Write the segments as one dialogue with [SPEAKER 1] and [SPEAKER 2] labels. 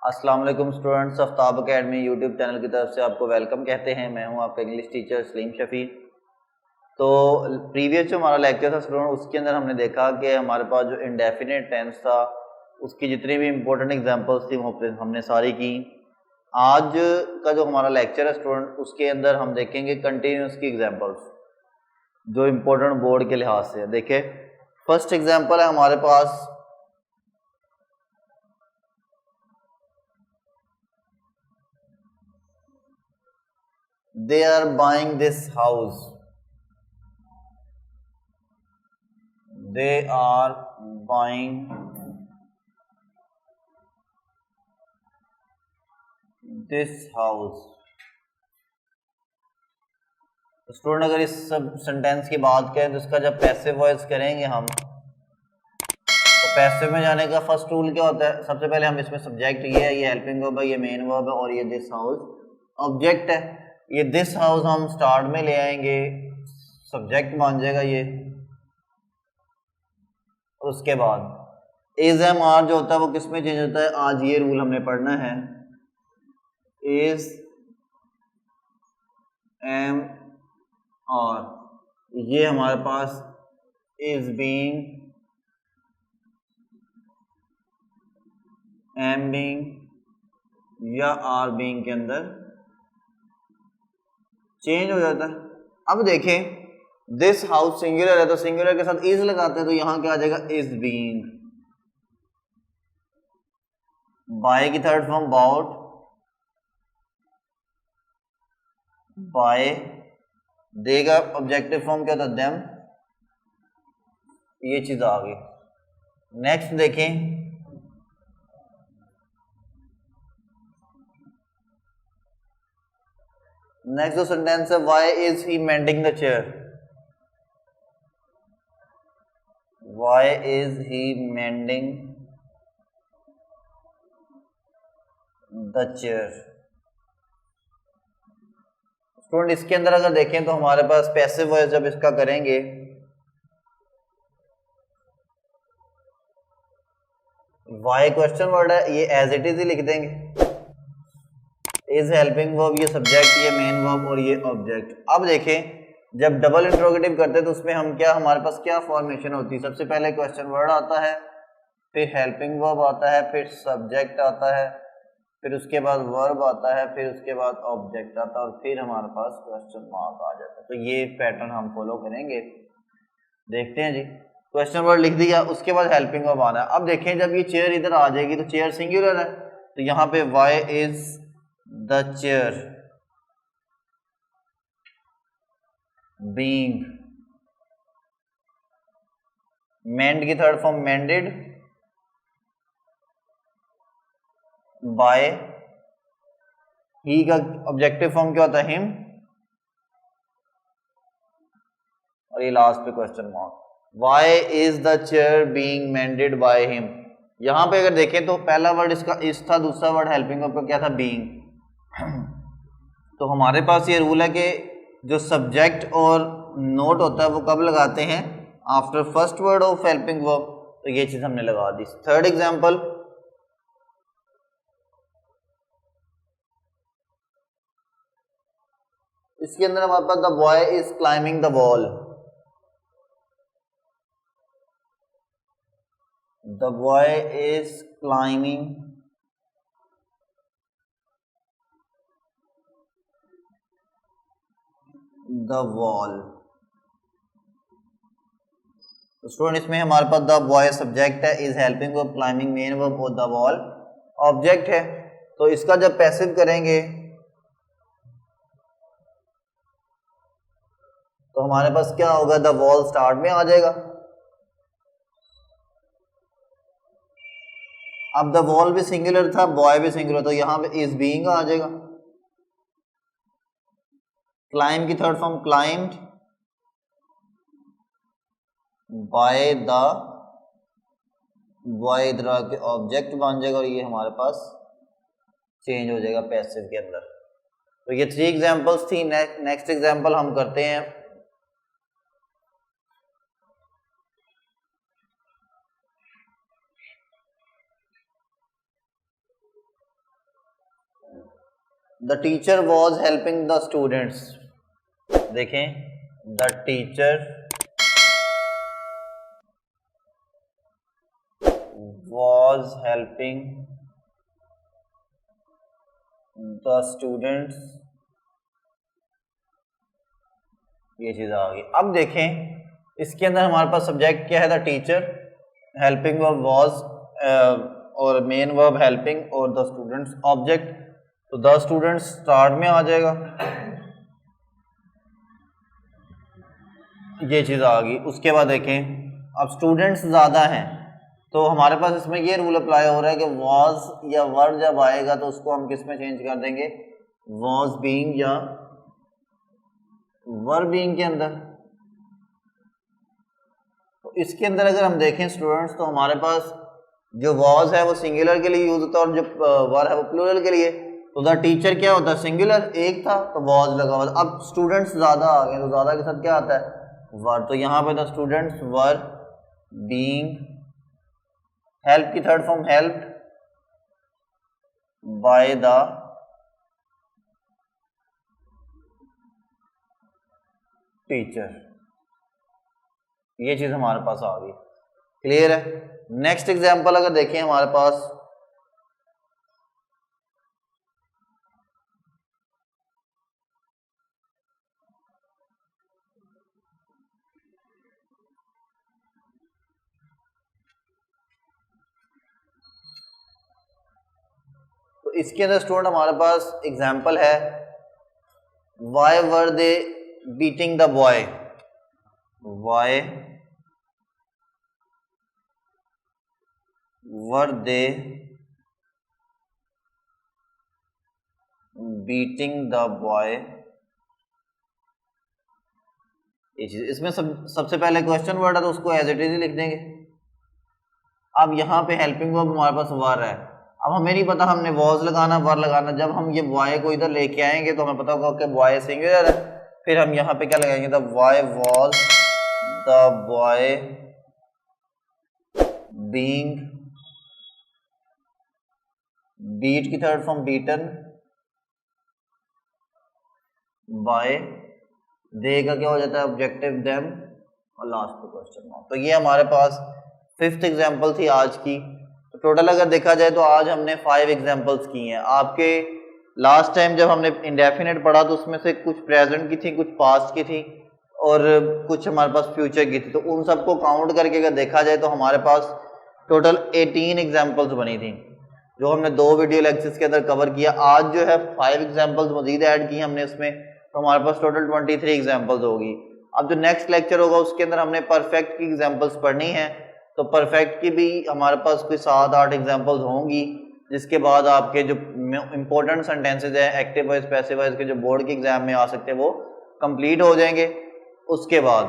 [SPEAKER 1] अस्सलाम वालेकुम students, Aftab academy YouTube channel की तरफ से आपको वेलकम कहते हैं। मैं हूं आपका इंग्लिश टीचर सलीम शफी। तो प्रीवियस जो हमारा लेक्चर था स्टूडेंट, उसके अंदर हमने देखा कि हमारे पास जो इंडेफिनिट टेंस था उसकी जितनी भी इंपॉर्टेंट एग्जांपल्स थी वो हमने सारी की। आज का जो हमारा लेक्चर है स्टूडेंट, उसके अंदर हम देखेंगे कंटिन्यूस की एग्जाम्पल्स जो इम्पोर्टेंट बोर्ड के लिहाज से। देखिए फर्स्ट एग्जाम्पल है हमारे पास, they are buying this house. They are buying this house. तो स्टूडेंट अगर इस सब सेंटेंस की बात करें तो इसका जब पैसिव वॉइस करेंगे हम, तो पैसिव में जाने का फर्स्ट रूल क्या होता है? सबसे पहले हम इसमें सब्जेक्ट ये है, ये हेल्पिंग वर्ब है, ये मेन वर्ब है और ये दिस हाउस ऑब्जेक्ट है। ये दिस हाउस हम स्टार्ट में ले आएंगे, सब्जेक्ट बन जाएगा ये। और उसके बाद इज एम आर जो होता है वो किस में चेंज होता है? आज ये रूल हमने पढ़ना है, इज एम आर। ये हमारे पास इज बीइंग, एम बीइंग या आर बीइंग के अंदर चेंज हो जाता है। अब देखें दिस हाउस सिंगुलर है तो सिंगुलर के साथ इज लगाते हैं, तो यहां क्या आ जाएगा? Is being. बाय की थर्ड फॉर्म बाउट, बाय। देगा ऑब्जेक्टिव फॉर्म क्या था? देम। ये चीज आ गई। नेक्स्ट देखें, नेक्स्ट जो सेंटेंस है, why is he mending the chair. Why is he mending the chair. Student इसके अंदर अगर देखें तो हमारे पास पैसिव वॉइस जब इसका करेंगे, वाई क्वेश्चन वर्ड है, ये एज इट इज ही लिख देंगे। इज हेल्पिंग वर्ब, ये सब्जेक्ट, ये मेन वर्ब और ये ऑब्जेक्ट। अब देखें जब डबल इंट्रोगेटिव करते हैं तो उसमें हम क्या, हमारे पास क्या फॉर्मेशन होती है? सबसे पहले क्वेश्चन वर्ड आता है, फिर हेल्पिंग वर्ब आता है, फिर सब्जेक्ट आता है, फिर उसके बाद वर्ब आता है, फिर उसके बाद ऑब्जेक्ट आता है और फिर हमारे पास क्वेश्चन मार्क आ जाता है। तो ये पैटर्न हम फॉलो करेंगे। देखते हैं जी, क्वेश्चन वर्ड लिख दिया, उसके बाद हेल्पिंग वर्ब आना है। अब देखें जब ये चेयर इधर आ जाएगी तो चेयर सिंगुलर है, तो यहाँ पे why is the chair being. Mend की third form mended, by. He का ऑब्जेक्टिव फॉर्म क्या होता है? हिम। और ये लास्ट पे question mark. Why is the chair being mended by him. यहां पे अगर देखें तो पहला वर्ड इसका इस था, दूसरा वर्ड हेल्पिंग वर्ब का क्या था? बीइंग। तो हमारे पास ये रूल है कि जो सब्जेक्ट और नोट होता है वो कब लगाते हैं? After first word of helping verb. तो ये चीज हमने लगा दी। थर्ड एग्जांपल, इसके अंदर हमारे पास the boy is climbing the wall. The boy is climbing the wall. तो स्टूडेंट इसमें हमारे पास द बॉय सब्जेक्ट है, is helping verb, climbing main verb और द वॉल ऑब्जेक्ट है। तो इसका जब पैसिव करेंगे तो हमारे पास क्या होगा? द वॉल स्टार्ट में आ जाएगा। अब द वॉल भी सिंगुलर था, बॉय भी सिंगुलर, तो यहां पे इज बीइंग आ जाएगा। क्लाइंब की third form climbed by the boy, इधर आके ऑब्जेक्ट बन जाएगा और ये हमारे पास चेंज हो जाएगा पैसिव के अंदर। तो ये 3 एग्जांपल्स थी। नेक्स्ट एग्जांपल हम करते हैं। The teacher was helping the students. देखें, the teacher was helping the students, ये चीज आ गई। अब देखें इसके अंदर हमारे पास सब्जेक्ट क्या है, the teacher, helping verb was और मेन वर्ब हेल्पिंग और द स्टूडेंट्स ऑब्जेक्ट, तो द स्टूडेंट्स स्टार्ट में आ जाएगा, ये चीज आ गई। उसके बाद देखें अब स्टूडेंट्स ज्यादा हैं तो हमारे पास इसमें ये रूल अप्लाई हो रहा है कि वॉज या वर जब आएगा तो उसको हम किस में चेंज कर देंगे, वॉज बीइंग या वर बीइंग के अंदर। तो इसके अंदर अगर हम देखें स्टूडेंट्स तो हमारे पास जो वॉज है वो सिंगुलर के लिए यूज होता है और जो वर है वो प्लूरल के लिए। तो द टीचर क्या होता है, सिंगुलर एक था तो वॉज लगा हुआ। अब स्टूडेंट्स ज्यादा आ गए तो ज्यादा के साथ क्या आता है, वर। तो यहाँ पे the students were being, help की third form helped by the teacher, ये चीज हमारे पास आ गई। क्लियर है। नेक्स्ट एग्जांपल अगर देखें हमारे पास, तो इसके अंदर स्टूडेंट हमारे पास एग्जांपल है, why were they beating the boy, why were they beating the boy, ये चीज। इसमें सबसे पहले क्वेश्चन वर्ड है तो उसको एज इट इज ही लिख देंगे। अब यहाँ पे हेल्पिंग वर्ब हमारे पास वर है, अब हमें नहीं पता हमने वॉज लगाना वर लगाना। जब हम ये बॉय को इधर लेके आएंगे तो हमें पता होगा कि बॉय सिंगुलर है, फिर हम यहाँ पे क्या लगाएंगे, the boy was, the boy being, beat की third form beaten by, they का क्या हो जाता है ऑब्जेक्टिव देम, और लास्ट पे क्वेश्चन मार्क। तो ये हमारे पास फिफ्थ एग्जांपल थी आज की। तो टोटल अगर देखा जाए तो आज हमने 5 एग्जांपल्स की हैं। आपके लास्ट टाइम जब हमने इंडेफिनिट पढ़ा तो उसमें से कुछ प्रेजेंट की थी, कुछ पास्ट की थी और कुछ हमारे पास फ्यूचर की थी। तो उन सबको काउंट करके अगर देखा जाए तो हमारे पास टोटल 18 एग्जाम्पल्स बनी थी जो हमने 2 वीडियो लेक्चर्स के अंदर कवर किया। आज जो है 5 एग्जाम्पल्स मजीद ऐड की हमने उसमें, तो हमारे पास टोटल 23 एग्जाम्पल्स होगी। अब जो नेक्स्ट लेक्चर होगा उसके अंदर हमने परफेक्ट की एग्जाम्पल्स पढ़नी है, तो परफेक्ट की भी हमारे पास कोई 7-8 एग्जाम्पल्स होंगी, जिसके बाद आपके जो इंपॉर्टेंट सेंटेंसेज है एक्टिव वॉइस पैसिव वॉइस के जो बोर्ड के एग्जाम में आ सकते हैं वो कंप्लीट हो जाएंगे। उसके बाद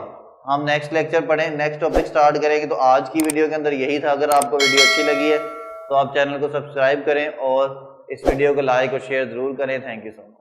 [SPEAKER 1] हम नेक्स्ट लेक्चर पढ़ें, नेक्स्ट टॉपिक स्टार्ट करेंगे। तो आज की वीडियो के अंदर यही था। अगर आपको वीडियो अच्छी लगी है तो आप चैनल को सब्सक्राइब करें और इस वीडियो को लाइक और शेयर जरूर करें। Thank you so much.